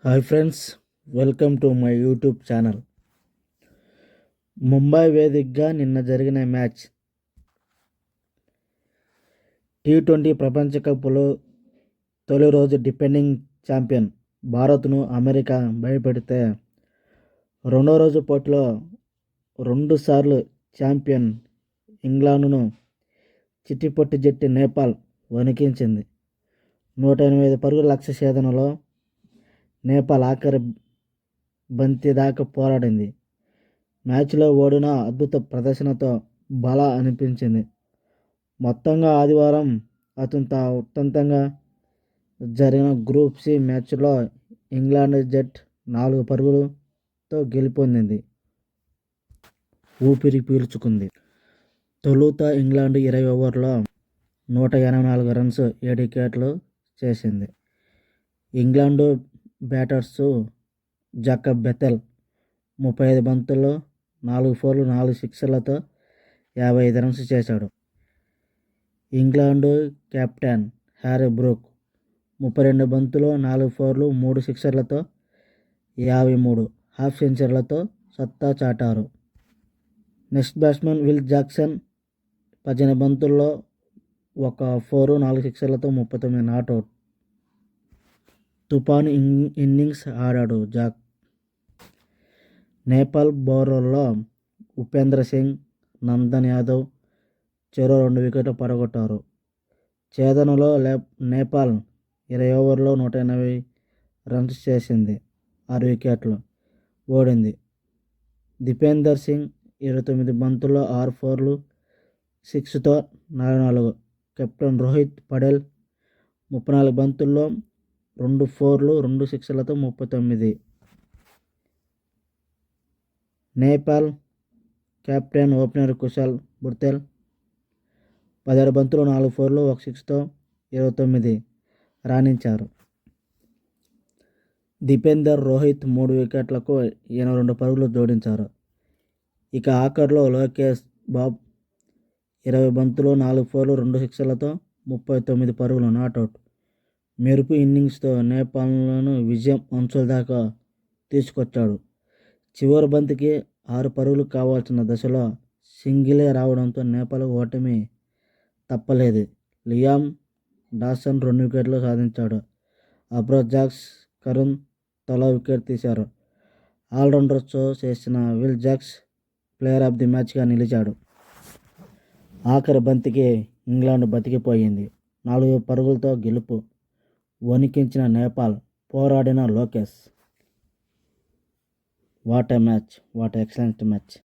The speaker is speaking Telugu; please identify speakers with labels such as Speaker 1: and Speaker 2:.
Speaker 1: Hi friends, welcome to my YouTube channel. Mumbai వేదికగా నిన్న జరిగిన మ్యాచ్ T20 ప్రపంచ కప్లో తొలి రోజు డిఫెండింగ్ ఛాంపియన్ భారత్ను అమెరికా భయపెడితే రెండో రోజు పోటీలో రెండుసార్లు ఛాంపియన్ ఇంగ్లాండ్ను చిట్టిపొట్టి జట్టి నేపాల్ వణికించింది. 108 పరుగుల లక్ష్య ఛేదనలో నేపాల్ ఆఖరి బంతి దాకా పోరాడింది. మ్యాచ్లో ఓడిన అద్భుత ప్రదర్శనతో బలా అనిపించింది. మొత్తంగా ఆదివారం ఉత్తంతంగా జరిగిన గ్రూప్ సి మ్యాచ్లో ఇంగ్లాండ్ జట్టు 4 పరుగులతో గెలుపొంది ఊపిరి పీల్చుకుంది. తొలుత ఇంగ్లాండ్ 20 ఓవర్లలో 184 రన్స్ 7 వికెట్లు చేసింది. ఇంగ్లాండ్ బ్యాటర్స్ జాకబ్ బెథెల్ 35 బంతుల్లో 4 ఫోర్లు 4 సిక్సర్లతో 55 రన్స్ చేశాడు. ఇంగ్లాండ్ కెప్టెన్ హ్యారీ బ్రూక్ 32 బంతుల్లో 4 ఫోర్లు 3 సిక్సర్లతో 53 హాఫ్ సెంచరీలతో సత్తా చాటారు. నెక్స్ట్ బ్యాట్స్మన్ విల్ జాక్సన్ 18 బంతుల్లో 1 ఫోరు 4 సిక్సర్లతో 39 నాట్అవుట్. తుఫాను ఇన్నింగ్స్ ఆడాడు జాక్. నేపాల్ బౌలర్లలో ఉపేంద్ర సింగ్, నందన్ యాదవ్ చెరో 2 వికెట్లు పడగొట్టారు. ఛేదనలో నేపాల్ 20 ఓవర్లలో 180 రన్స్ చేసింది, 6 వికెట్లు ఓడింది. దీపేందర్ సింగ్ 29 బంతుల్లో 6 ఫోర్లు 6తో 44. కెప్టెన్ రోహిత్ పటేల్ 34 బంతుల్లో 2 ఫోర్లు 2 సిక్సర్లతో 39. నేపాల్ కెప్టెన్ ఓపెనర్ కుశాల్ బుర్తెల్ 17 బంతుల్లో 4 ఫోర్లు 1 సిక్స్తో 29 రాణించారు. దీపేందర్, రోహిత్ 3 వికెట్లకు 82 పరుగులు జోడించారు. ఇక ఆఖరిలో లోకేష్ బాబ్ 20 బంతుల్లో 4 ఫోర్లు 2 సిక్సర్లతో 39 పరుగులు నాట్అవుట్. మెరుపు ఇన్నింగ్స్తో నేపాల్ను విజయం అంచుల దాకా తీసుకొచ్చాడు. చివరి బంతికి 6 పరుగులు కావాల్సిన దశలో సింగిలే రావడంతో నేపాల్ ఓటమి తప్పలేదు. లియామ్ డాసన్ 2 వికెట్లు సాధించాడు. అబ్రజాక్స్, కరుణ్ తలా వికెట్ తీశారు. ఆల్రౌండర్ షో చేసిన Will Jacks player of the మ్యాచ్గా నిలిచాడు. ఆఖరి బంతికి ఇంగ్లాండ్ బతికిపోయింది. 4 పరుగులతో గెలుపు వణికించిన నేపాల్, పోరాడిన Lokesh. What a match, what excellent match.